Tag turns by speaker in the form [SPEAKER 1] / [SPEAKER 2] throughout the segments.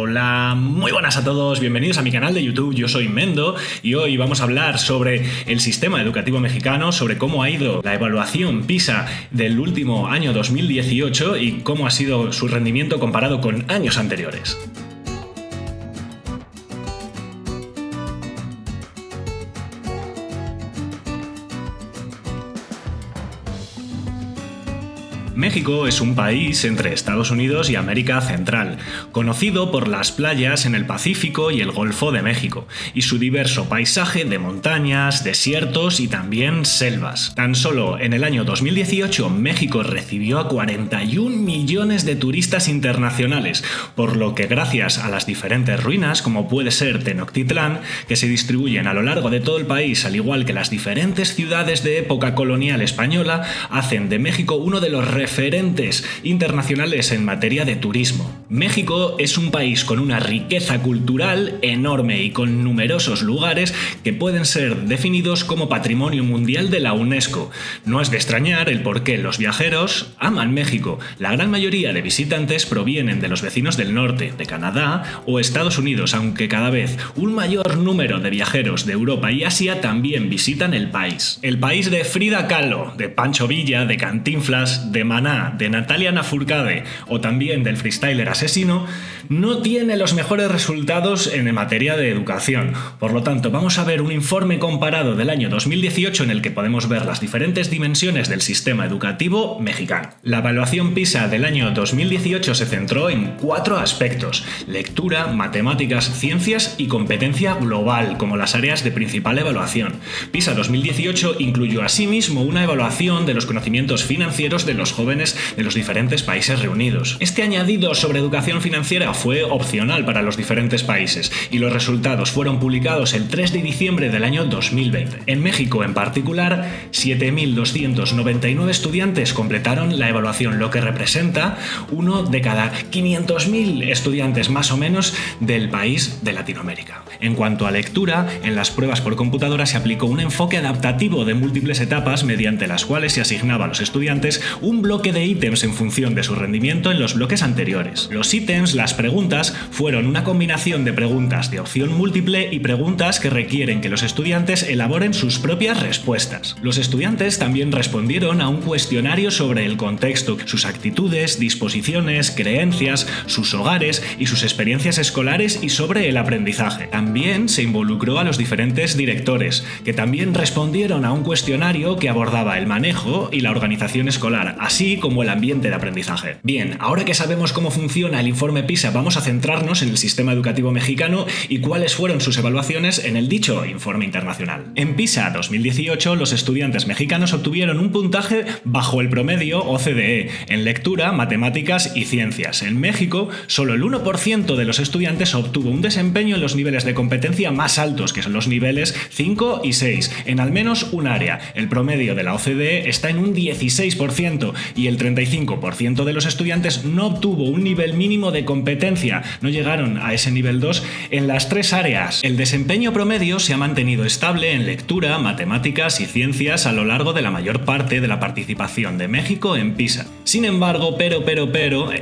[SPEAKER 1] Hola, muy buenas a todos, bienvenidos a mi canal de YouTube, yo soy Mendo y hoy vamos a hablar sobre el sistema educativo mexicano, sobre cómo ha ido la evaluación PISA del último año 2018 y cómo ha sido su rendimiento comparado con años anteriores. México es un país entre Estados Unidos y América Central, conocido por las playas en el Pacífico y el Golfo de México, y su diverso paisaje de montañas, desiertos y también selvas. Tan solo en el año 2018 México recibió a 41 millones de turistas internacionales, por lo que gracias a las diferentes ruinas, como puede ser Tenochtitlán, que se distribuyen a lo largo de todo el país, al igual que las diferentes ciudades de época colonial española, hacen de México uno de los referentes internacionales en materia de turismo. México es un país con una riqueza cultural enorme y con numerosos lugares que pueden ser definidos como Patrimonio Mundial de la UNESCO. No es de extrañar el por qué los viajeros aman México. La gran mayoría de visitantes provienen de los vecinos del norte, de Canadá o Estados Unidos, aunque cada vez un mayor número de viajeros de Europa y Asia también visitan el país. El país de Frida Kahlo, de Pancho Villa, de Cantinflas, de Maná, de Natalia Lafourcade o también del freestyler Asesino, no tiene los mejores resultados en materia de educación. Por lo tanto, vamos a ver un informe comparado del año 2018 en el que podemos ver las diferentes dimensiones del sistema educativo mexicano. La evaluación PISA del año 2018 se centró en 4 aspectos: lectura, matemáticas, ciencias y competencia global como las áreas de principal evaluación. PISA 2018 incluyó asimismo una evaluación de los conocimientos financieros de los jóvenes de los diferentes países reunidos. Este añadido sobre educación financiera fue opcional para los diferentes países y los resultados fueron publicados el 3 de diciembre del año 2020. En México en particular, 7.299 estudiantes completaron la evaluación, lo que representa uno de cada 500.000 estudiantes más o menos del país de Latinoamérica. En cuanto a lectura, en las pruebas por computadora se aplicó un enfoque adaptativo de múltiples etapas mediante las cuales se asignaba a los estudiantes un bloque de ítems en función de su rendimiento en los bloques anteriores. Los ítems, las preguntas, fueron una combinación de preguntas de opción múltiple y preguntas que requieren que los estudiantes elaboren sus propias respuestas. Los estudiantes también respondieron a un cuestionario sobre el contexto, sus actitudes, disposiciones, creencias, sus hogares y sus experiencias escolares y sobre el aprendizaje. También se involucró a los diferentes directores, que también respondieron a un cuestionario que abordaba el manejo y la organización escolar, así como el ambiente de aprendizaje. Bien, ahora que sabemos cómo funciona el informe PISA, vamos a centrarnos en el sistema educativo mexicano y cuáles fueron sus evaluaciones en el dicho informe internacional. En PISA 2018, los estudiantes mexicanos obtuvieron un puntaje bajo el promedio OCDE en lectura, matemáticas y ciencias. En México, solo el 1% de los estudiantes obtuvo un desempeño en los niveles de competencia más altos, que son los niveles 5 y 6, en al menos un área. El promedio de la OCDE está en un 16% y el 35% de los estudiantes no obtuvo un nivel mínimo de competencia, no llegaron a ese nivel 2 en las 3 áreas. El desempeño promedio se ha mantenido estable en lectura, matemáticas y ciencias a lo largo de la mayor parte de la participación de México en PISA. Sin embargo,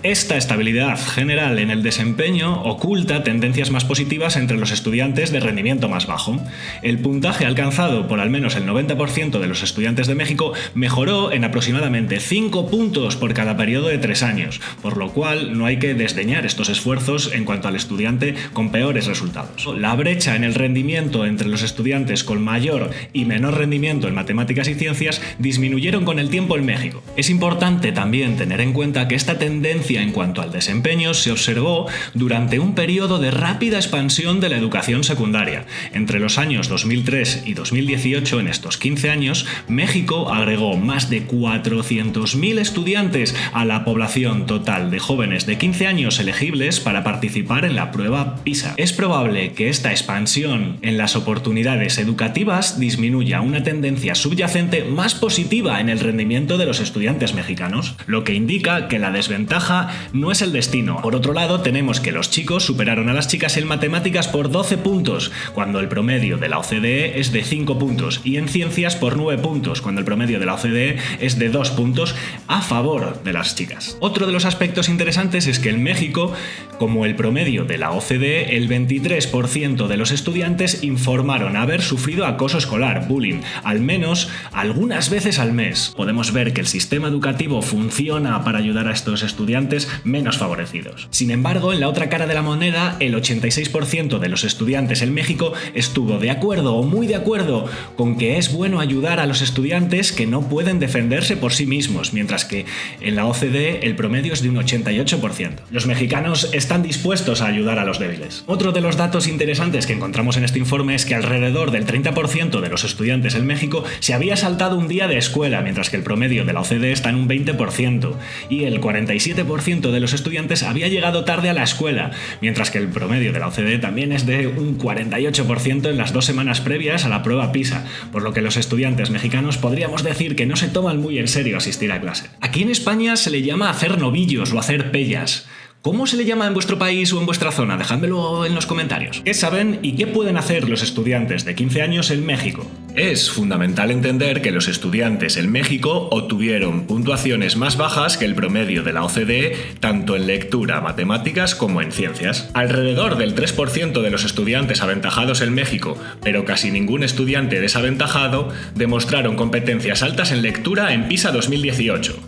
[SPEAKER 1] esta estabilidad general en el desempeño oculta tendencias más positivas entre los estudiantes de rendimiento más bajo. El puntaje alcanzado por al menos el 90% de los estudiantes de México mejoró en aproximadamente 5 puntos por cada periodo de 3 años, por lo cual no hay que desdeñar estos esfuerzos en cuanto al estudiante con peores resultados. La brecha en el rendimiento entre los estudiantes con mayor y menor rendimiento en matemáticas y ciencias disminuyeron con el tiempo en México. Es importante también tener en cuenta que esta tendencia en cuanto al desempeño se observó durante un periodo de rápida expansión de la educación secundaria. Entre los años 2003 y 2018, en estos 15 años, México agregó más de 400.000 estudiantes a la población total de jóvenes de 15 años elegibles para participar en la prueba PISA. Es probable que esta expansión en las oportunidades educativas disminuya una tendencia subyacente más positiva en el rendimiento de los estudiantes mexicanos, lo que indica que la desventaja no es el destino. Por otro lado, tenemos que los chicos superaron a las chicas en matemáticas por 12 puntos, cuando el promedio de la OCDE es de 5 puntos, y en ciencias por 9 puntos, cuando el promedio de la OCDE es de 2 puntos, a favor de las chicas. Otro de los aspectos interesantes es que en México, como el promedio de la OCDE, el 23% de los estudiantes informaron haber sufrido acoso escolar, bullying, al menos algunas veces al mes. Podemos ver que el sistema educativo funciona para ayudar a estos estudiantes menos favorecidos. Sin embargo, en la otra cara de la moneda, el 86% de los estudiantes en México estuvo de acuerdo o muy de acuerdo con que es bueno ayudar a los estudiantes que no pueden defenderse por sí mismos, mientras que en la OCDE el promedio es de un 88%. Los mexicanos están dispuestos a ayudar a los débiles. Otro de los datos interesantes que encontramos en este informe es que alrededor del 30% de los estudiantes en México se había saltado un día de escuela, mientras que el promedio de la OCDE está en un 20%, y el 47% de los estudiantes había llegado tarde a la escuela, mientras que el promedio de la OCDE también es de un 48% en las 2 semanas previas a la prueba PISA, por lo que los estudiantes mexicanos podríamos decir que no se toman muy en serio asistir a clase. Aquí en España se le llama hacer novillos o hacer pellas. ¿Cómo se le llama en vuestro país o en vuestra zona? Dejádmelo en los comentarios. ¿Qué saben y qué pueden hacer los estudiantes de 15 años en México? Es fundamental entender que los estudiantes en México obtuvieron puntuaciones más bajas que el promedio de la OCDE, tanto en lectura, matemáticas como en ciencias. Alrededor del 3% de los estudiantes aventajados en México, pero casi ningún estudiante desaventajado, demostraron competencias altas en lectura en PISA 2018.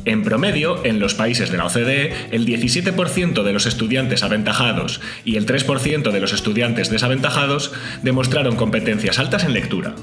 [SPEAKER 1] En promedio, en los países de la OCDE, el 17% de los estudiantes aventajados y el 3% de los estudiantes desaventajados demostraron competencias altas en lectura.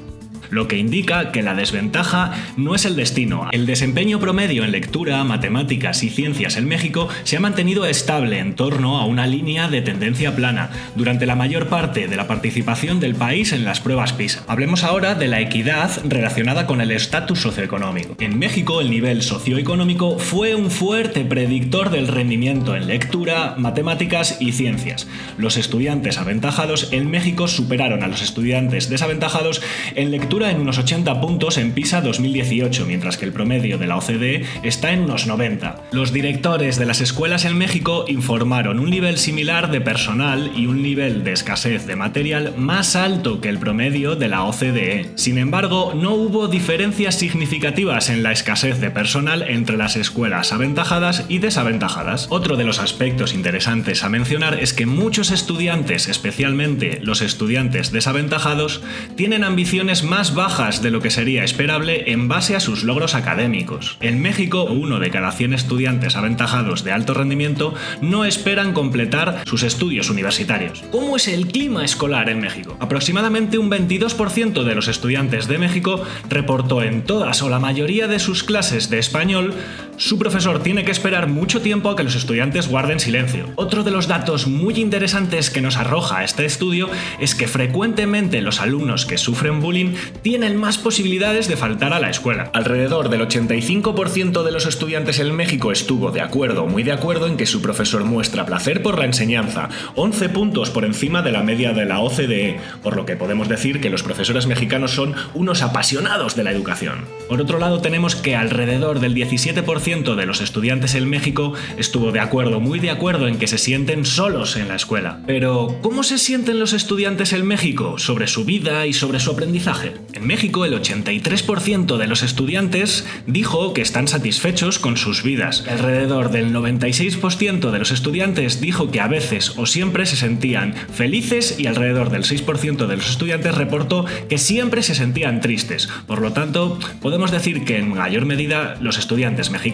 [SPEAKER 1] Lo que indica que la desventaja no es el destino. El desempeño promedio en lectura, matemáticas y ciencias en México se ha mantenido estable en torno a una línea de tendencia plana durante la mayor parte de la participación del país en las pruebas PISA. Hablemos ahora de la equidad relacionada con el estatus socioeconómico. En México, el nivel socioeconómico fue un fuerte predictor del rendimiento en lectura, matemáticas y ciencias. Los estudiantes aventajados en México superaron a los estudiantes desaventajados en lectura en unos 80 puntos en PISA 2018, mientras que el promedio de la OCDE está en unos 90. Los directores de las escuelas en México informaron un nivel similar de personal y un nivel de escasez de material más alto que el promedio de la OCDE. Sin embargo, no hubo diferencias significativas en la escasez de personal entre las escuelas aventajadas y desaventajadas. Otro de los aspectos interesantes a mencionar es que muchos estudiantes, especialmente los estudiantes desaventajados, tienen ambiciones más bajas de lo que sería esperable en base a sus logros académicos. En México, 1 de cada 100 estudiantes aventajados de alto rendimiento no esperan completar sus estudios universitarios. ¿Cómo es el clima escolar en México? Aproximadamente un 22% de los estudiantes de México reportó en todas o la mayoría de sus clases de español su profesor tiene que esperar mucho tiempo a que los estudiantes guarden silencio. Otro de los datos muy interesantes que nos arroja este estudio es que frecuentemente los alumnos que sufren bullying tienen más posibilidades de faltar a la escuela. Alrededor del 85% de los estudiantes en México estuvo de acuerdo o muy de acuerdo en que su profesor muestra placer por la enseñanza, 11 puntos por encima de la media de la OCDE, por lo que podemos decir que los profesores mexicanos son unos apasionados de la educación. Por otro lado, tenemos que alrededor del 17% de los estudiantes en México estuvo de acuerdo, muy de acuerdo en que se sienten solos en la escuela. Pero, ¿cómo se sienten los estudiantes en México sobre su vida y sobre su aprendizaje? En México, el 83% de los estudiantes dijo que están satisfechos con sus vidas. Alrededor del 96% de los estudiantes dijo que a veces o siempre se sentían felices y alrededor del 6% de los estudiantes reportó que siempre se sentían tristes. Por lo tanto, podemos decir que en mayor medida los estudiantes mexicanos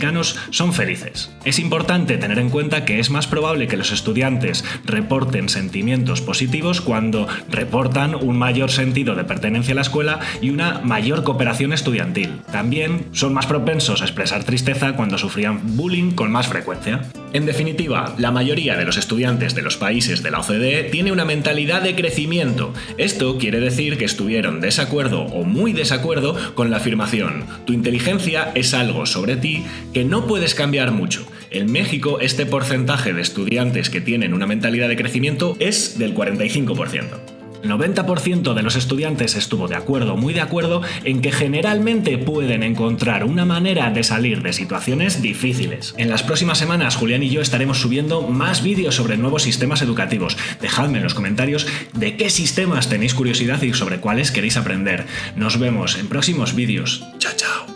[SPEAKER 1] son felices. Es importante tener en cuenta que es más probable que los estudiantes reporten sentimientos positivos cuando reportan un mayor sentido de pertenencia a la escuela y una mayor cooperación estudiantil. También son más propensos a expresar tristeza cuando sufrían bullying con más frecuencia. En definitiva, la mayoría de los estudiantes de los países de la OCDE tiene una mentalidad de crecimiento. Esto quiere decir que estuvieron desacuerdo o muy desacuerdo con la afirmación: tu inteligencia es algo sobre ti que no puedes cambiar mucho. En México, este porcentaje de estudiantes que tienen una mentalidad de crecimiento es del 45%. El 90% de los estudiantes estuvo de acuerdo, muy de acuerdo, en que generalmente pueden encontrar una manera de salir de situaciones difíciles. En las próximas semanas, Julián y yo estaremos subiendo más vídeos sobre nuevos sistemas educativos. Dejadme en los comentarios de qué sistemas tenéis curiosidad y sobre cuáles queréis aprender. Nos vemos en próximos vídeos. Chao, chao.